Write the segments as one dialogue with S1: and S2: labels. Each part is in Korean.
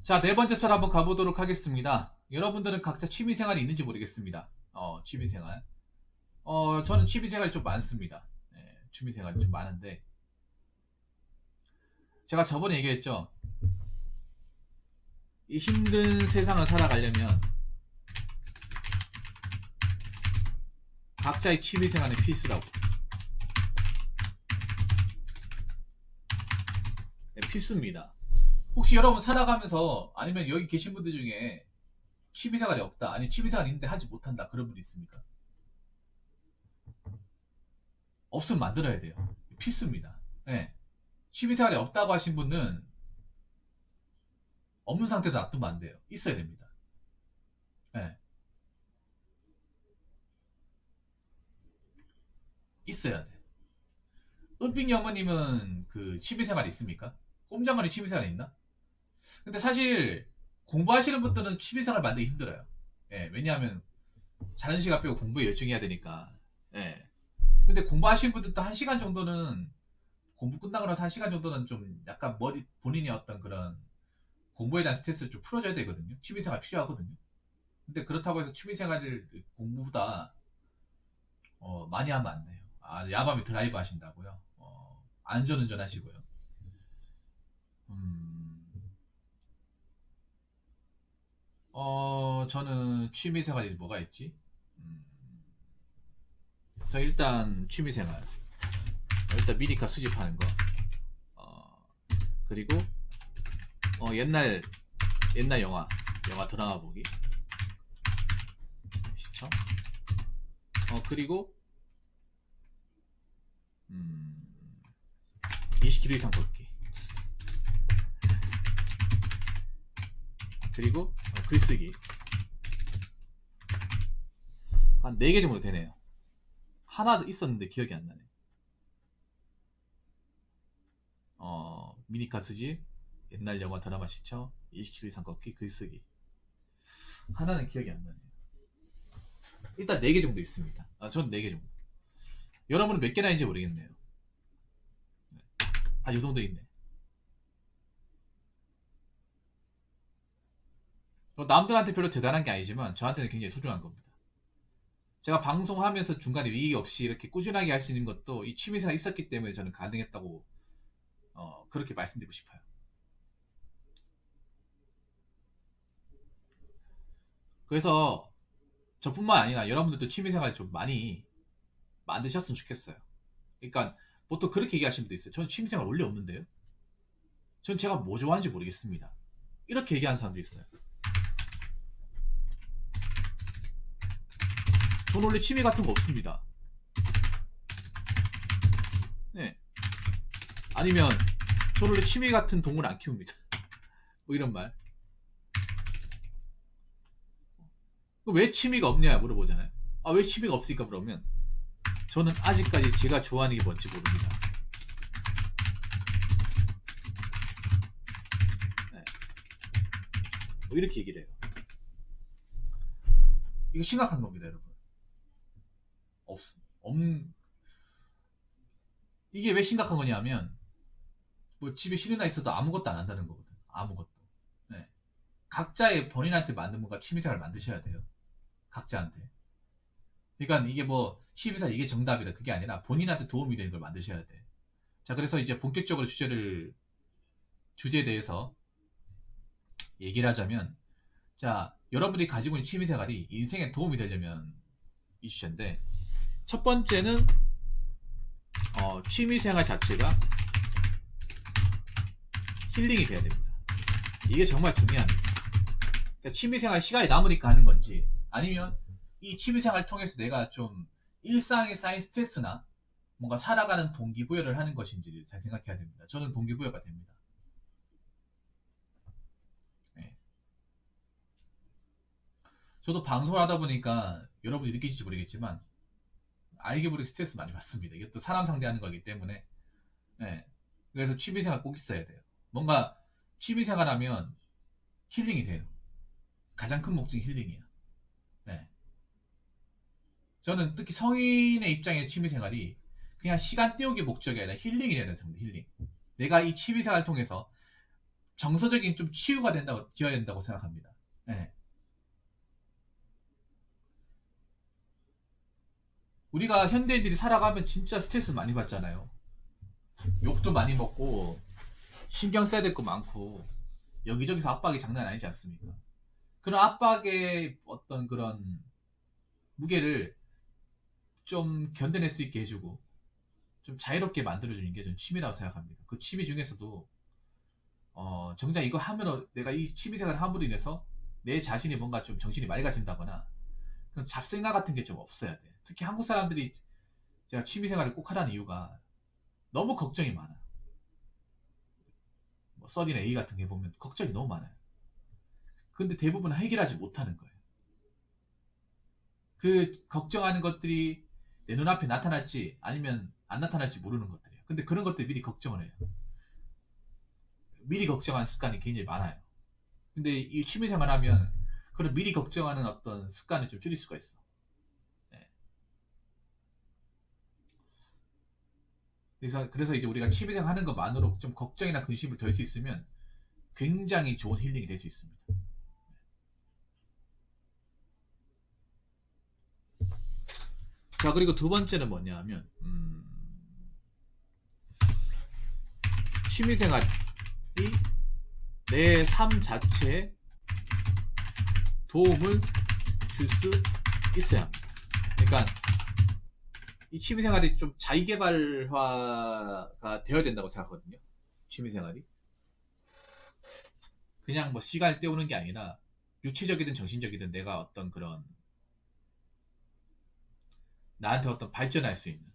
S1: 자, 네 번째 썰 한번 가보도록 하겠습니다. 여러분들은 각자 취미생활이 있는지 모르겠습니다. 취미생활. 저는 취미생활이 좀 많습니다. 취미생활이 좀 많은데, 제가 저번에 얘기했죠. 이 힘든 세상을 살아가려면 각자의 취미생활은 필수라고. 네, 필수입니다. 혹시 여러분 살아가면서 아니면 여기 계신 분들 중에 취미생활이 없다, 아니 취미생활이 있는데 하지 못한다 그런 분 있습니까? 없으면 만들어야 돼요. 필수입니다. 네. 취미생활이 없다고 하신 분은 없는 상태도 놔두면 안 돼요. 있어야 됩니다. 네. 있어야 돼. 은빛 어머님은 그 취미생활 있습니까? 꼼장거리 취미생활 있나? 근데 사실 공부하시는 분들은 취미생활 만들기 힘들어요. 예, 왜냐하면 자는 시간 빼고 공부에 열중해야 되니까. 예. 근데 공부하시는 분들도 한 시간 정도는 공부 끝나고 나서 한 시간 정도는 좀 약간 머리 본인의 어떤 그런 공부에 대한 스트레스를 좀 풀어줘야 되거든요. 취미생활 필요하거든요. 근데 그렇다고 해서 취미생활을 공부보다 많이 하면 안 돼요. 아, 야밤에 드라이브 하신다고요? 안전운전 하시고요. 음, 저는 취미생활이 뭐가 있지? 음, 저 일단 취미생활. 일단 미니카 수집하는 거. 어, 그리고 옛날 영화 드라마 보기 시청. 그리고 음, 20km 이상 걷기. 그리고 글쓰기. 한 4개 정도 되네요. 하나 있었는데 기억이 안 나네. 미니카 수집, 옛날 영화 드라마 시청, 20km 이상 걷기, 글쓰기. 하나는 기억이 안 나네요. 일단 4개 정도 있습니다. 전 4개 정도. 여러분은 몇 개나 있는지 모르겠네요. 이 정도 있네. 남들한테 별로 대단한 게 아니지만 저한테는 굉장히 소중한 겁니다. 제가 방송하면서 중간에 위기 없이 이렇게 꾸준하게 할 수 있는 것도 이 취미생활이 있었기 때문에 저는 가능했다고 그렇게 말씀드리고 싶어요. 그래서 저뿐만 아니라 여러분들도 취미생활 좀 많이 만드셨으면 좋겠어요. 그러니까 보통 그렇게 얘기하시는 분도 있어요. 저는 취미생활 원래 없는데요. 전 제가 뭐 좋아하는지 모르겠습니다. 이렇게 얘기하는 사람도 있어요. 전 원래 취미 같은 거 없습니다. 네. 아니면 전 원래 취미 같은 동물 안 키웁니다. 뭐 이런 말. 왜 취미가 없냐 물어보잖아요. 왜 취미가 없으니까 물으면 저는 아직까지 제가 좋아하는 게 뭔지 모릅니다. 네. 뭐 이렇게 얘기를 해요. 이거 심각한 겁니다, 여러분. 이게 왜 심각한 거냐면 뭐 집에 실이나 있어도 아무것도 안 한다는 거거든. 아무것도. 네. 각자의 본인한테 맞는 뭔가 취미생활을 만드셔야 돼요. 각자한테. 그러니까 이게 뭐 취미생활 이게 정답이다 그게 아니라 본인한테 도움이 되는 걸 만드셔야 돼. 자, 그래서 이제 본격적으로 주제에 대해서 얘기를 하자면, 자, 여러분들이 가지고 있는 취미생활이 인생에 도움이 되려면 이 주제인데, 첫 번째는 취미생활 자체가 힐링이 돼야 됩니다. 이게 정말 중요합니다. 그러니까 취미생활 시간이 남으니까 하는 건지, 아니면 이 취미생활을 통해서 내가 좀 일상에 쌓인 스트레스나 뭔가 살아가는 동기부여를 하는 것인지를 잘 생각해야 됩니다. 저는 동기부여가 됩니다. 네. 저도 방송을 하다 보니까 여러분이 느끼실지 모르겠지만 알게 모르게 스트레스 많이 받습니다. 이게 또 사람 상대하는 거기 때문에. 네. 그래서 취미생활 꼭 있어야 돼요. 뭔가 취미생활 하면 힐링이 돼요. 가장 큰 목적이 힐링이에요. 네. 저는 특히 성인의 입장에서 취미생활이 그냥 시간 때우기 목적이 아니라 힐링이 돼야 된다 생각합니다. 힐링. 내가 이 취미생활을 통해서 정서적인 좀 치유가 되어야 된다고 생각합니다. 예. 우리가 현대인들이 살아가면 진짜 스트레스 많이 받잖아요. 욕도 많이 먹고 신경 써야 될 거 많고 여기저기서 압박이 장난 아니지 않습니까? 그런 압박의 어떤 그런 무게를 좀 견뎌낼 수 있게 해주고 좀 자유롭게 만들어주는 게 전 취미라고 생각합니다. 그 취미 중에서도 정작 이거 하면 내가 이 취미생활을 함으로 인해서 내 자신이 뭔가 좀 정신이 맑아진다거나 그런 잡생각 같은 게 좀 없어야 돼. 특히 한국 사람들이 제가 취미생활을 꼭 하라는 이유가 너무 걱정이 많아. 뭐 써니나 A 같은 게 보면 걱정이 너무 많아요. 근데 대부분 해결하지 못하는 거예요. 그 걱정하는 것들이 내 눈앞에 나타날지 아니면 안 나타날지 모르는 것들이에요. 근데 그런 것들 미리 걱정을 해요. 미리 걱정하는 습관이 굉장히 많아요. 근데 이 취미생활 하면 그런 미리 걱정하는 어떤 습관을 좀 줄일 수가 있어. 네. 그래서 이제 우리가 취미생활 하는 것만으로 좀 걱정이나 근심을 덜 수 있으면 굉장히 좋은 힐링이 될 수 있습니다. 자, 그리고 두 번째는 뭐냐 하면 취미생활이 내 삶 자체에 도움을 줄 수 있어야 합니다. 그러니까 이 취미생활이 좀 자기개발화가 되어야 된다고 생각하거든요. 취미생활이 그냥 뭐 시간을 때우는 게 아니라 육체적이든 정신적이든 내가 어떤 그런 나한테 어떤 발전할 수 있는.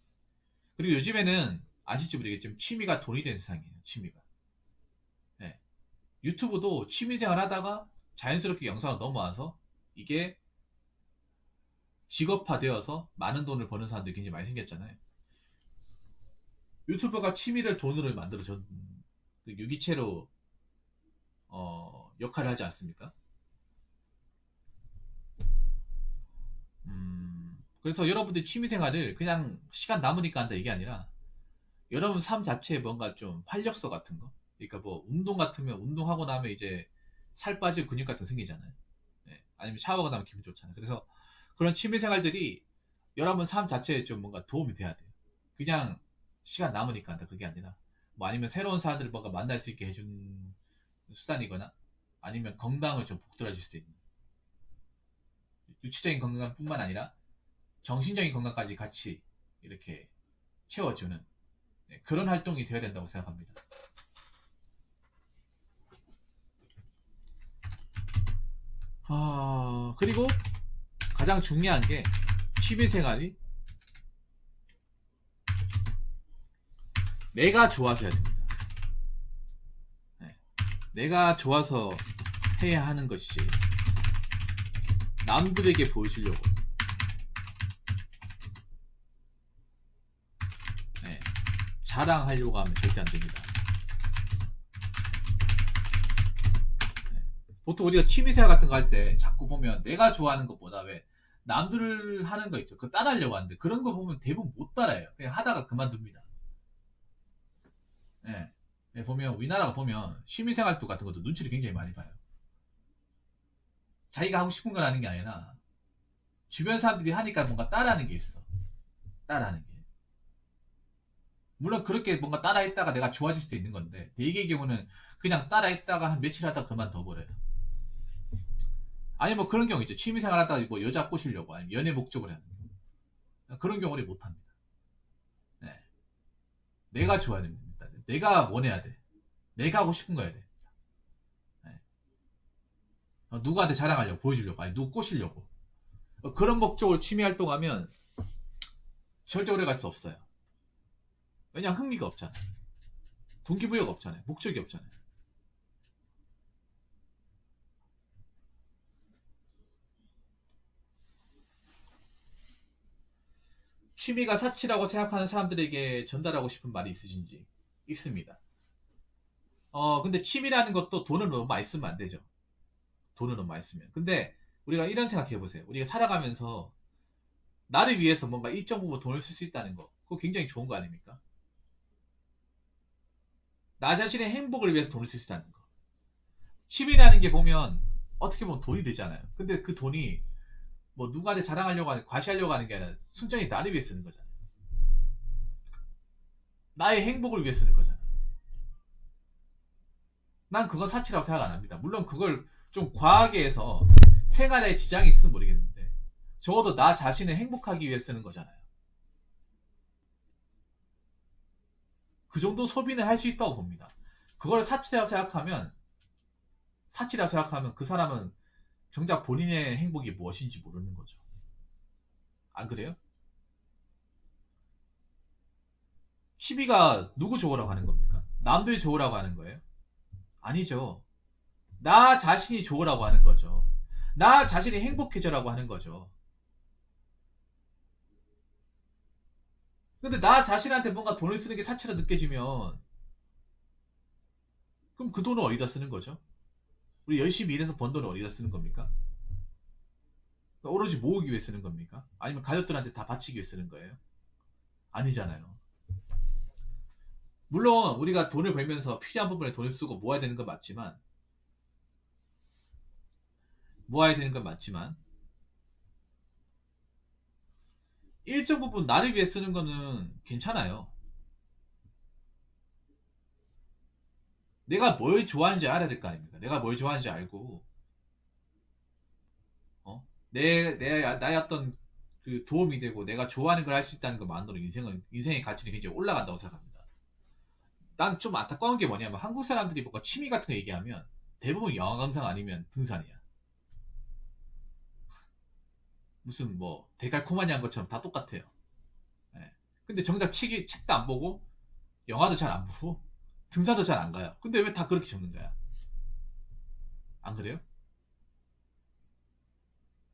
S1: 그리고 요즘에는 아실지 모르겠지만 취미가 돈이 된 세상이에요. 취미가. 네. 유튜브도 취미생활 하다가 자연스럽게 영상을 넘어와서 이게 직업화되어서 많은 돈을 버는 사람들이 굉장히 많이 생겼잖아요. 유튜버가 취미를 돈으로 만들어준 그 유기체로 역할을 하지 않습니까? 그래서 여러분들 취미생활을 그냥 시간 남으니까 한다 이게 아니라 여러분 삶 자체에 뭔가 좀 활력소 같은 거. 그러니까 뭐 운동 같으면 운동하고 나면 이제 살 빠지고 근육 같은 거 생기잖아요. 네. 아니면 샤워가 나면 기분 좋잖아요. 그래서 그런 취미생활들이 여러분 삶 자체에 좀 뭔가 도움이 돼야 돼요. 그냥 시간 남으니까 한다 그게 아니라 뭐 아니면 새로운 사람들을 뭔가 만날 수 있게 해준 수단이거나 아니면 건강을 좀 북돋아줄 수 있는 육체적인 건강뿐만 아니라 정신적인 건강까지 같이 이렇게 채워주는 그런 활동이 되어야 된다고 생각합니다. 그리고 가장 중요한 게 취미생활이 내가 좋아서 해야 됩니다. 네. 내가 좋아서 해야 하는 것이지 남들에게 보여주려고 네. 자랑하려고 하면 절대 안 됩니다. 네. 보통 우리가 취미생활 같은 거 할 때 자꾸 보면 내가 좋아하는 것보다 왜 남들 하는 거 있죠. 그거 따라하려고 하는데 그런 거 보면 대부분 못 따라해요. 그냥 하다가 그만둡니다. 네. 네, 보면 우리나라가 보면 취미생활도 같은 것도 눈치를 굉장히 많이 봐요. 자기가 하고 싶은 걸 하는 게 아니라 주변 사람들이 하니까 뭔가 따라하는 게 있어. 따라하는 게. 물론 그렇게 뭔가 따라했다가 내가 좋아질 수도 있는 건데 대개의 경우는 그냥 따라했다가 한 며칠 하다가 그만둬버려요. 아니 뭐 그런 경우 있죠. 취미생활 하다가 뭐 여자 꼬시려고 아니면 연애 목적으로 하는 경우. 그런 경우를 못합니다. 네. 내가 좋아야 됩니다. 내가 원해야 돼. 내가 하고 싶은 거 해야 돼. 네. 누구한테 자랑하려고 보여주려고 아니 누구 꼬시려고 그런 목적으로 취미 활동하면 절대 오래 갈 수 없어요. 왜냐면 흥미가 없잖아요. 동기부여가 없잖아요. 목적이 없잖아요. 취미가 사치라고 생각하는 사람들에게 전달하고 싶은 말이 있으신지 있습니다. 근데 취미라는 것도 돈을 너무 많이 쓰면 안 되죠. 돈을 너무 많이 쓰면. 근데 우리가 이런 생각해 보세요. 우리가 살아가면서 나를 위해서 뭔가 일정 부분 돈을 쓸 수 있다는 거. 그거 굉장히 좋은 거 아닙니까? 나 자신의 행복을 위해서 돈을 쓸 수 있다는 거. 취미라는 게 보면 어떻게 보면 돈이 되잖아요. 근데 그 돈이 뭐 누구한테 자랑하려고 하는, 과시하려고 하는 게 아니라 순전히 나를 위해 쓰는 거잖아요. 나의 행복을 위해 쓰는 거잖아요. 난 그건 사치라고 생각 안 합니다. 물론 그걸 좀 과하게 해서 생활에 지장이 있으면 모르겠는데 적어도 나 자신을 행복하기 위해 쓰는 거잖아요. 그 정도 소비는 할 수 있다고 봅니다. 그걸 사치라고 생각하면 그 사람은 정작 본인의 행복이 무엇인지 모르는 거죠. 안 그래요? 취미가 누구 좋으라고 하는 겁니까? 남들이 좋으라고 하는 거예요? 아니죠. 나 자신이 좋으라고 하는 거죠. 나 자신이 행복해져라고 하는 거죠. 근데 나 자신한테 뭔가 돈을 쓰는 게 사치로 느껴지면 그럼 그 돈을 어디다 쓰는 거죠? 우리 열심히 일해서 번 돈을 어디다 쓰는 겁니까? 오로지 모으기 위해 쓰는 겁니까? 아니면 가족들한테 다 바치기 위해 쓰는 거예요? 아니잖아요. 물론 우리가 돈을 벌면서 필요한 부분에 돈을 쓰고 모아야 되는 건 맞지만 일정 부분 나를 위해 쓰는 거는 괜찮아요. 내가 뭘 좋아하는지 알아야 될 거 아닙니까? 내가 뭘 좋아하는지 알고 나의 어떤 그 도움이 되고 내가 좋아하는 걸 할 수 있다는 것만으로 인생의 가치는 굉장히 올라간다고 생각합니다. 나는 좀 안타까운 게 뭐냐면 한국 사람들이 뭔가 취미 같은 거 얘기하면 대부분 영화 감상 아니면 등산이야. 무슨 뭐 데칼코마니한 것처럼 다 똑같아요. 예. 근데 정작 책도 안 보고 영화도 잘 안 보고 등산도 잘 안 가요. 근데 왜 다 그렇게 적는 거야? 안 그래요?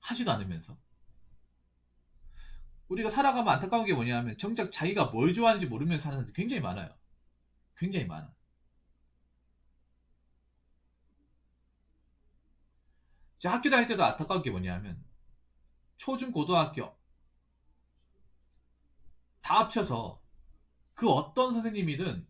S1: 하지도 않으면서. 우리가 살아가면 안타까운 게 뭐냐면 정작 자기가 뭘 좋아하는지 모르면서 사는 사람들 굉장히 많아요. 굉장히 많아. 제가 학교 다닐 때도 안타까운 게 뭐냐면 초중 고등학교 다 합쳐서 그 어떤 선생님이든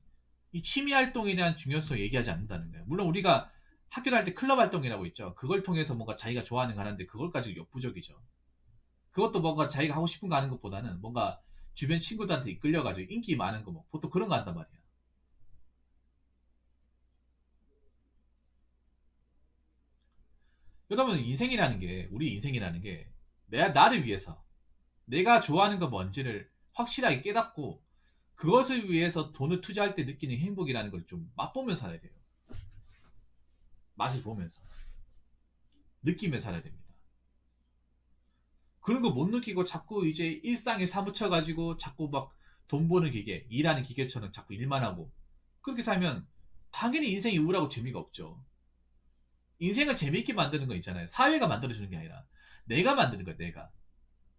S1: 이 취미 활동에 대한 중요성을 얘기하지 않는다는 거예요. 물론 우리가 학교 다닐 때 클럽 활동이라고 있죠. 그걸 통해서 뭔가 자기가 좋아하는 거 하는데 그걸 가지고 역부족이죠. 그것도 뭔가 자기가 하고 싶은 거 하는 것보다는 뭔가 주변 친구들한테 이끌려가지고 인기 많은 거 뭐 보통 그런 거 한단 말이야. 여러분 우리 인생이라는 게 나를 위해서 내가 좋아하는 건 뭔지를 확실하게 깨닫고 그것을 위해서 돈을 투자할 때 느끼는 행복이라는 걸 좀 맛보면서 살아야 돼요. 맛을 보면서 느끼며 살아야 됩니다. 그런 거 못 느끼고 자꾸 이제 일상에 사무쳐 가지고 자꾸 막 돈 버는 기계, 일하는 기계처럼 자꾸 일만 하고 그렇게 살면 당연히 인생이 우울하고 재미가 없죠. 인생을 재미있게 만드는 거 있잖아요. 사회가 만들어주는 게 아니라 내가 만드는 거야, 내가.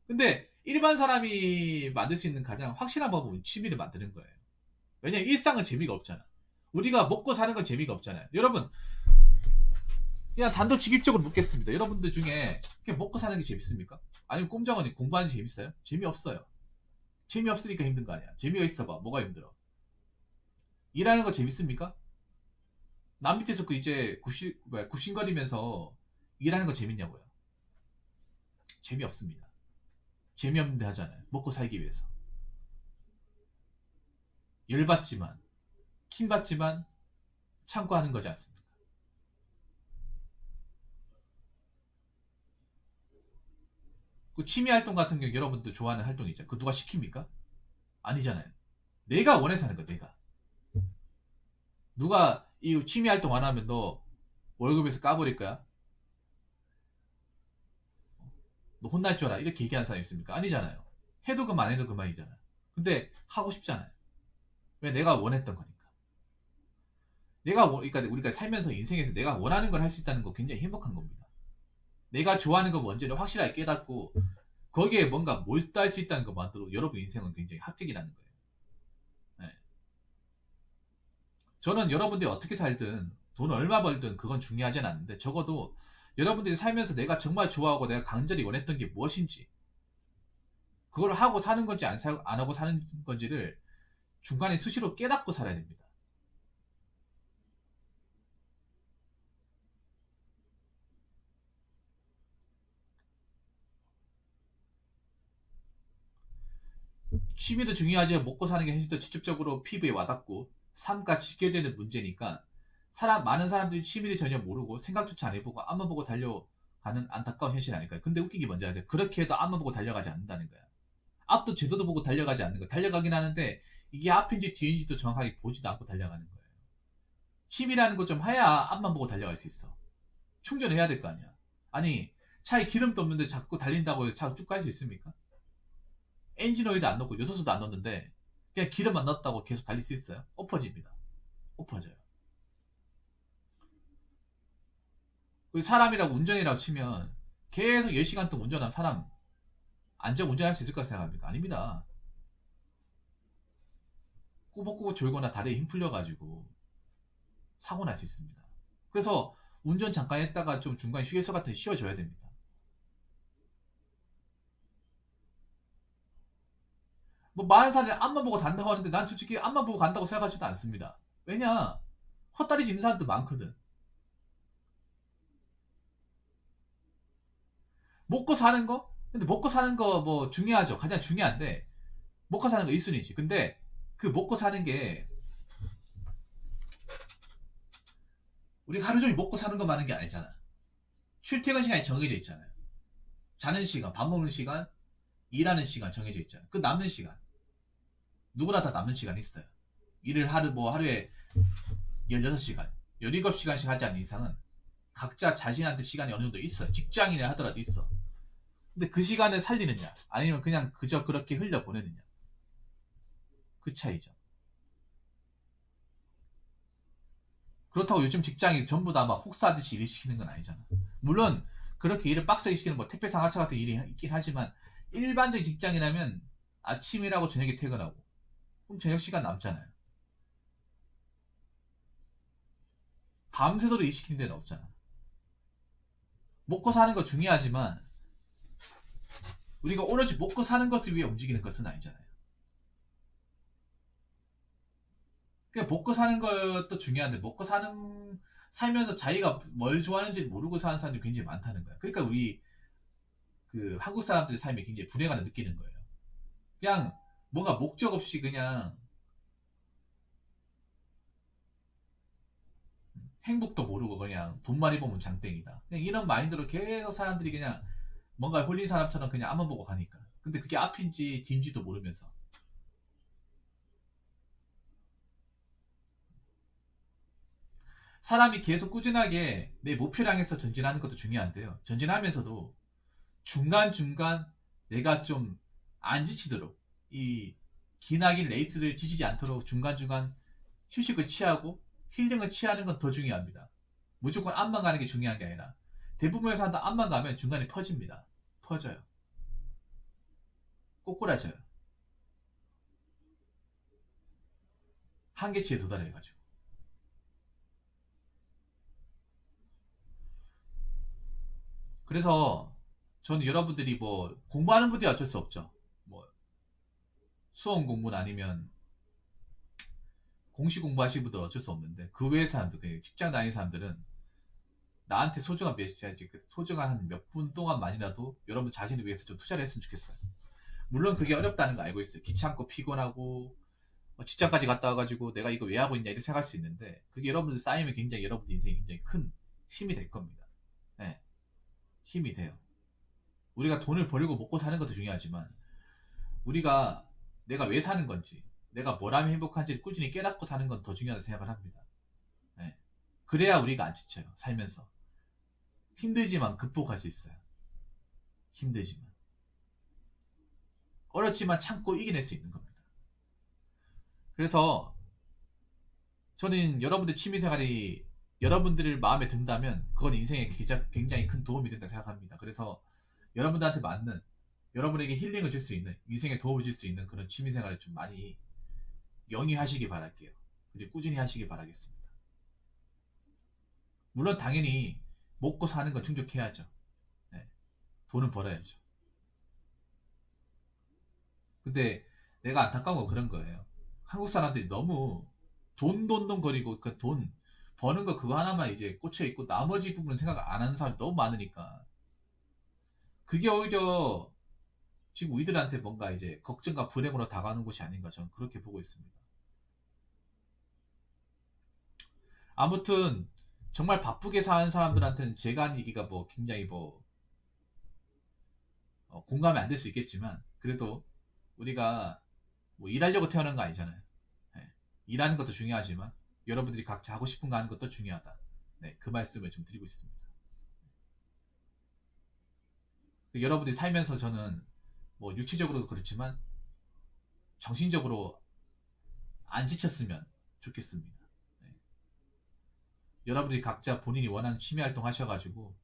S1: 근데 일반 사람이 만들 수 있는 가장 확실한 방법은 취미를 만드는 거예요. 왜냐면 일상은 재미가 없잖아. 우리가 먹고 사는 건 재미가 없잖아요. 여러분, 그냥 단도직입적으로 묻겠습니다. 여러분들 중에 그냥 먹고 사는 게 재밌습니까? 아니면 꼼장언니 공부하는 게 재밌어요? 재미없어요. 재미없으니까 힘든 거 아니야. 재미가 있어봐. 뭐가 힘들어? 일하는 거 재밌습니까? 남 밑에서 그 이제 굽신거리면서 일하는 거 재밌냐고요? 재미없습니다. 재미없는데 하잖아요. 먹고 살기 위해서. 열받지만, 킹받지만 참고 하는 거지 않습니까? 그 취미 활동 같은 경우 여러분들 좋아하는 활동이 있잖아요. 그 누가 시킵니까? 아니잖아요. 내가 원해서 하는 거야, 내가. 누가 이 취미 활동 안 하면 너 월급에서 까버릴 거야? 너 혼날 줄 알아? 이렇게 얘기하는 사람이 있습니까? 아니잖아요. 해도 그만, 안 해도 그만이잖아. 근데 하고 싶잖아요. 왜? 내가 원했던 거니까. 그러니까 우리가 살면서 인생에서 내가 원하는 걸 할 수 있다는 거 굉장히 행복한 겁니다. 내가 좋아하는 거 뭔지를 확실하게 깨닫고 거기에 뭔가 몰두할 수 있다는 것만으로 여러분 인생은 굉장히 합격이라는 거예요. 네. 저는 여러분들이 어떻게 살든 돈 얼마 벌든 그건 중요하진 않는데 적어도 여러분들이 살면서 내가 정말 좋아하고 내가 간절히 원했던 게 무엇인지 그걸 하고 사는 건지 안 하고 사는 건지를 중간에 수시로 깨닫고 살아야 됩니다. 취미도 중요하지만 먹고 사는 게 현실도 직접적으로 피부에 와닿고 삶과 직결되는 문제니까 많은 사람들이 취미를 전혀 모르고 생각조차 안 해보고 앞만 보고 달려가는 안타까운 현실 아닐까요? 근데 웃긴 게 뭔지 아세요? 그렇게 해도 앞만 보고 달려가지 않는다는 거야. 앞도 제대로 보고 달려가지 않는 거야. 달려가긴 하는데 이게 앞인지 뒤인지도 정확하게 보지도 않고 달려가는 거예요. 취미라는 거 좀 해야 앞만 보고 달려갈 수 있어. 충전해야 될 거 아니야. 아니 차에 기름도 없는데 자꾸 달린다고 차가 쭉 갈 수 있습니까? 엔진 오일도 안 넣고 요소수도 안 넣었는데 그냥 기름만 넣었다고 계속 달릴 수 있어요? 엎어집니다. 엎어져요. 사람이라고 운전이라고 치면 계속 10시간 동안 운전한 사람 안전 운전할 수 있을 거라 생각합니까? 아닙니다. 꾸벅꾸벅 졸거나 다리에 힘 풀려가지고 사고 날 수 있습니다. 그래서 운전 잠깐 했다가 좀 중간에 휴게소 같은 데 쉬어줘야 됩니다. 뭐 많은 사람들이 앞만 보고 간다고 하는데 난 솔직히 앞만 보고 간다고 생각하지도 않습니다. 왜냐? 헛다리 짚는 사람도 많거든. 먹고 사는 거? 근데 먹고 사는 거 뭐 중요하죠. 가장 중요한데 먹고 사는 거 1순위지. 근데 그 먹고 사는 게 우리 하루 종일 먹고 사는 거 많은 게 아니잖아. 출퇴근 시간이 정해져 있잖아요. 자는 시간, 밥 먹는 시간, 일하는 시간 정해져 있잖아요. 그 남는 시간 누구나 다 남는 시간이 있어요. 일을 하루에 16시간, 17시간씩 하지 않는 이상은 각자 자신한테 시간이 어느 정도 있어요. 직장인이라 하더라도 있어. 근데 그 시간을 살리느냐 아니면 그냥 그저 그렇게 흘려보내느냐 그 차이죠. 그렇다고 요즘 직장이 전부 다 막 혹사하듯이 일을 시키는 건 아니잖아. 물론 그렇게 일을 빡세게 시키는 뭐 택배 상하차 같은 일이 있긴 하지만 일반적인 직장이라면 아침이라고 저녁에 퇴근하고 그럼 저녁 시간 남잖아요. 밤새도록 일 시키는 데는 없잖아. 먹고 사는 거 중요하지만 우리가 오로지 먹고 사는 것을 위해 움직이는 것은 아니잖아요. 그냥 먹고 사는 것도 중요한데 살면서 자기가 뭘 좋아하는지 모르고 사는 사람들이 굉장히 많다는 거야. 그러니까 우리 그 한국 사람들의 삶이 굉장히 불행함을 느끼는 거예요. 그냥 뭔가 목적 없이 그냥 행복도 모르고 그냥 돈 많이 벌면 장땡이다. 그냥 이런 마인드로 계속 사람들이 그냥 뭔가 홀린 사람처럼 그냥 앞만 보고 가니까. 근데 그게 앞인지 뒤인지도 모르면서. 사람이 계속 꾸준하게 내 목표를 향해서 전진하는 것도 중요한데요. 전진하면서도 중간중간 내가 좀 안 지치도록 이 기나긴 레이스를 지치지 않도록 중간중간 휴식을 취하고 힐링을 취하는 건 더 중요합니다. 무조건 앞만 가는 게 중요한 게 아니라 대부분의 사람들 앞만 가면 중간에 퍼집니다. 퍼져요. 꼬꾸라져요. 한계치에 도달해가지고. 그래서 저는 여러분들이 뭐 공부하는 분들이 어쩔 수 없죠. 뭐 수험 공부는 아니면 공시 공부하시는 분들 어쩔 수 없는데 그 외의 사람들, 그 직장 다니는 사람들은 나한테 소중한 몇 시간지 소중한 한 몇 분 동안만이라도 여러분 자신을 위해서 좀 투자를 했으면 좋겠어요. 물론 그게 어렵다는 거 알고 있어요. 귀찮고 피곤하고 직장까지 갔다 와가지고 내가 이거 왜 하고 있냐 이렇게 생각할 수 있는데 그게 여러분들 쌓이면 굉장히 여러분들 인생에 굉장히 큰 힘이 될 겁니다. 네, 힘이 돼요. 우리가 돈을 벌고 먹고 사는 것도 중요하지만 우리가 내가 왜 사는 건지 내가 뭘 하면 행복한지 꾸준히 깨닫고 사는 건 더 중요하다고 생각을 합니다. 네. 그래야 우리가 안 지쳐요. 살면서 힘들지만 극복할 수 있어요. 힘들지만 어렵지만 참고 이겨낼 수 있는 겁니다. 그래서 저는 여러분들 취미생활이 여러분들을 마음에 든다면 그건 인생에 굉장히 큰 도움이 된다 생각합니다. 그래서 여러분들한테 맞는 여러분에게 힐링을 줄 수 있는 인생에 도움을 줄 수 있는 그런 취미생활을 좀 많이 영위하시기 바랄게요. 그리고 꾸준히 하시기 바라겠습니다. 물론 당연히 먹고 사는 건 충족해야죠. 네, 돈은 벌어야죠. 근데 내가 안타까운 건 그런 거예요. 한국 사람들이 너무 돈 거리고 그 돈 버는 거 그거 하나만 이제 꽂혀 있고 나머지 부분은 생각 안 하는 사람이 너무 많으니까 그게 오히려 지금 우리들한테 뭔가 이제 걱정과 불행으로 다가오는 곳이 아닌가 저는 그렇게 보고 있습니다. 아무튼 정말 바쁘게 사는 사람들한테는 제가 하는 얘기가 뭐 굉장히 뭐 공감이 안 될 수 있겠지만 그래도 우리가 뭐 일하려고 태어난 거 아니잖아요. 네. 일하는 것도 중요하지만 여러분들이 각자 하고 싶은 거 하는 것도 중요하다. 네, 그 말씀을 좀 드리고 있습니다. 여러분들이 살면서 저는 뭐 육체적으로도 그렇지만 정신적으로 안 지쳤으면 좋겠습니다. 네. 여러분들이 각자 본인이 원하는 취미 활동 하셔가지고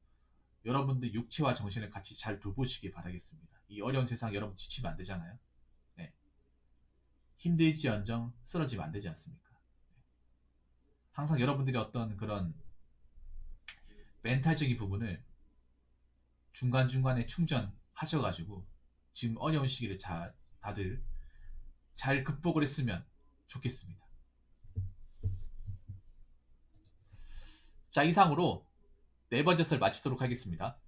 S1: 여러분들 육체와 정신을 같이 잘 돌보시기 바라겠습니다. 이 어려운 세상 여러분 지치면 안 되잖아요. 네. 힘들지언정 쓰러지면 안 되지 않습니까? 항상 여러분들이 어떤 그런 멘탈적인 부분을 중간중간에 충전하셔가지고 지금 어려운 시기를 다들 잘 극복을 했으면 좋겠습니다. 자, 이상으로 네 번째 썰 마치도록 하겠습니다.